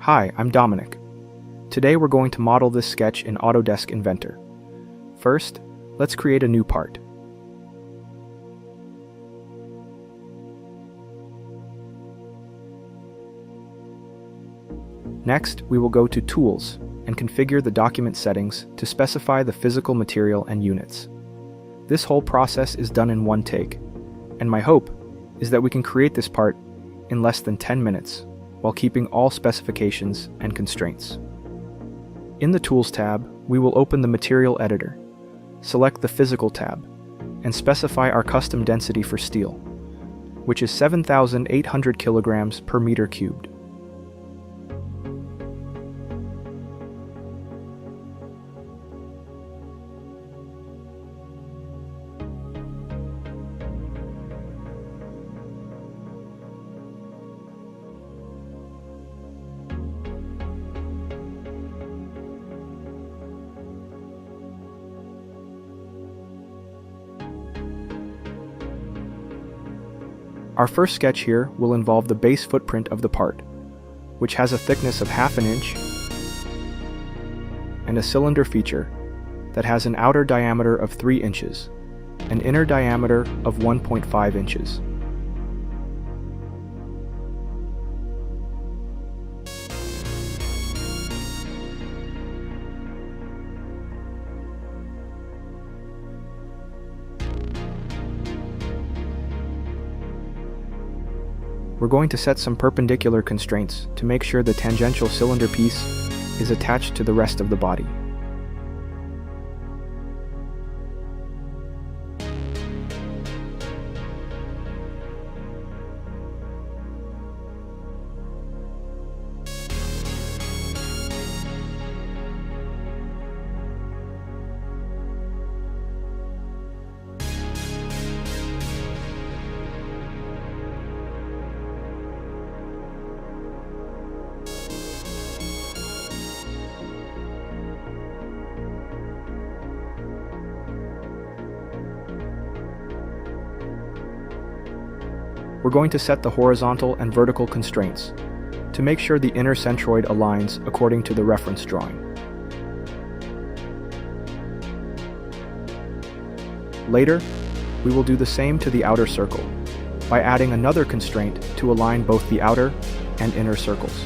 Hi, I'm Dominic. Today we're going to model this sketch in AutoDesk Inventor. First, let's create a new part. Next, we will go to Tools and configure the document settings to specify the physical material and units. This whole process is done in one take, and my hope is that we can create this part in less than 10 minutes while keeping all specifications and constraints. In the Tools tab, we will open the Material Editor, select the Physical tab, and specify our custom density for steel, which is 7,800 kilograms per meter cubed. Our first sketch here will involve the base footprint of the part, which has a thickness of 1/2 inch and a cylinder feature that has an outer diameter of 3 inches, an inner diameter of 1.5 inches. We're going to set some perpendicular constraints to make sure the tangential cylinder piece is attached to the rest of the body. We're going to set the horizontal and vertical constraints to make sure the inner centroid aligns according to the reference drawing. Later, we will do the same to the outer circle by adding another constraint to align both the outer and inner circles.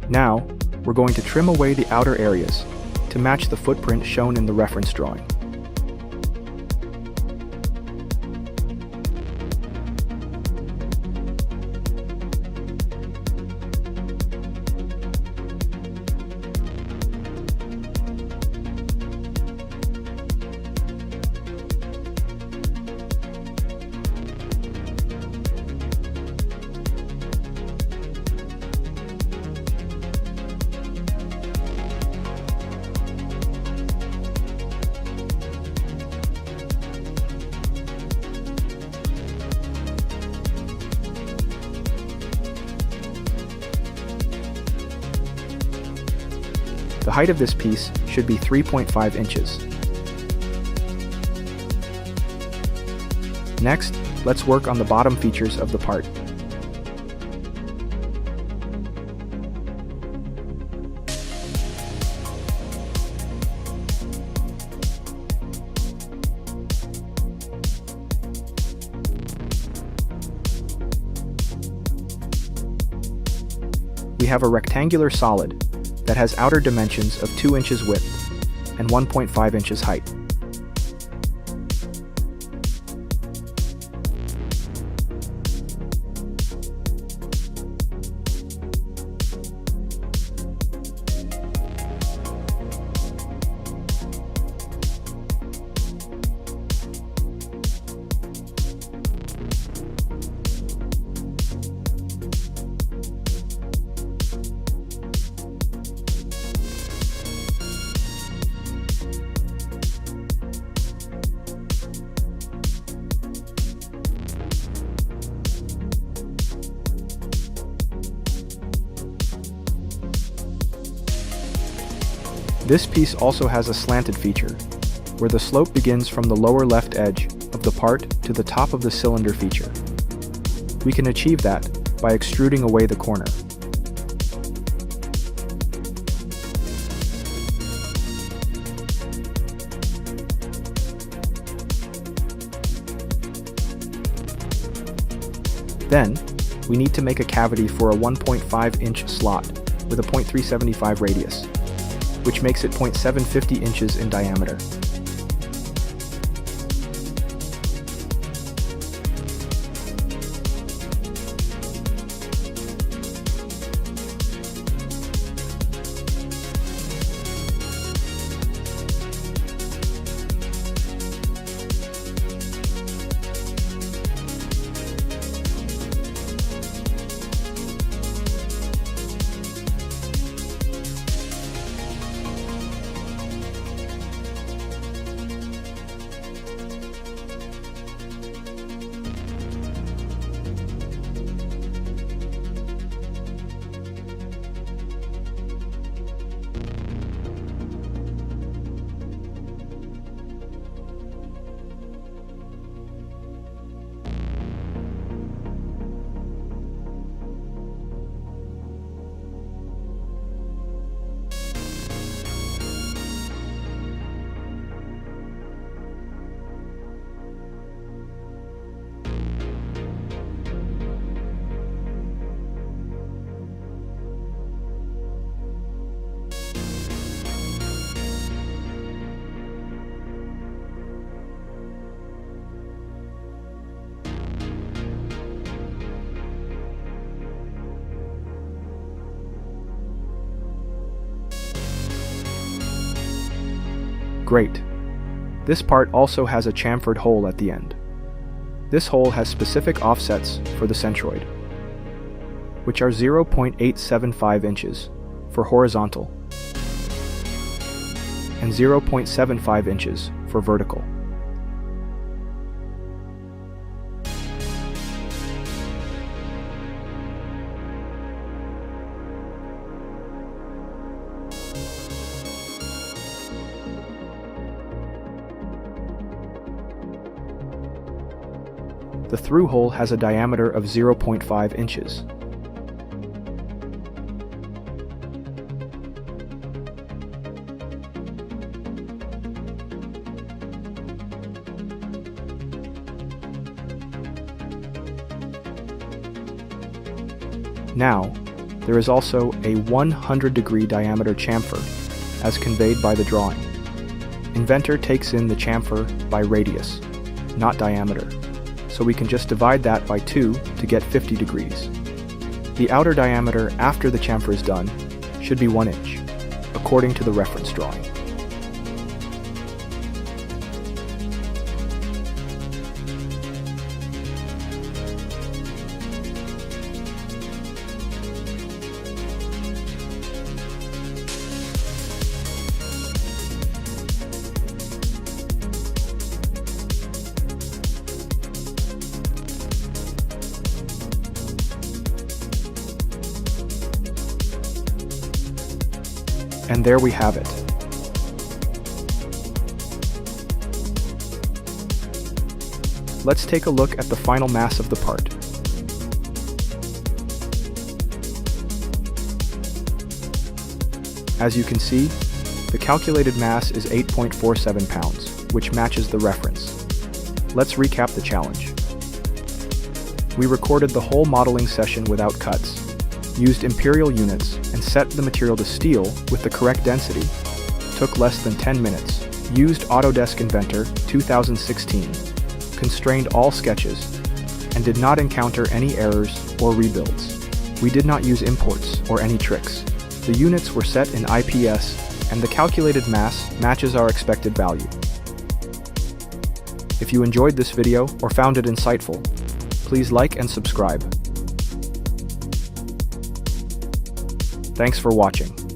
Now, we're going to trim away the outer areas to match the footprint shown in the reference drawing. The height of this piece should be 3.5 inches. Next, let's work on the bottom features of the part. We have a rectangular solid that has outer dimensions of 2 inches width and 1.5 inches height. This piece also has a slanted feature, where the slope begins from the lower left edge of the part to the top of the cylinder feature. We can achieve that by extruding away the corner. Then, we need to make a cavity for a 1.5-inch slot with a 0.375 radius, which makes it 0.750 inches in diameter. Great. This part also has a chamfered hole at the end. This hole has specific offsets for the centroid, which are 0.875 inches for horizontal and 0.75 inches for vertical. The through hole has a diameter of 0.5 inches. Now, there is also a 100-degree diameter chamfer, as conveyed by the drawing. Inventor takes in the chamfer by radius, not diameter, so we can just divide that by 2 to get 50 degrees. The outer diameter after the chamfer is done should be 1 inch, according to the reference drawing. And there we have it. Let's take a look at the final mass of the part. As you can see, the calculated mass is 8.47 pounds, which matches the reference. Let's recap the challenge. We recorded the whole modeling session without cuts, used imperial units, and set the material to steel with the correct density. Took less than 10 minutes. Used AutoDesk Inventor 2016. Constrained all sketches, and did not encounter any errors or rebuilds. We did not use imports or any tricks. The units were set in IPS, and the calculated mass matches our expected value. If you enjoyed this video or found it insightful, please like and subscribe. Thanks for watching.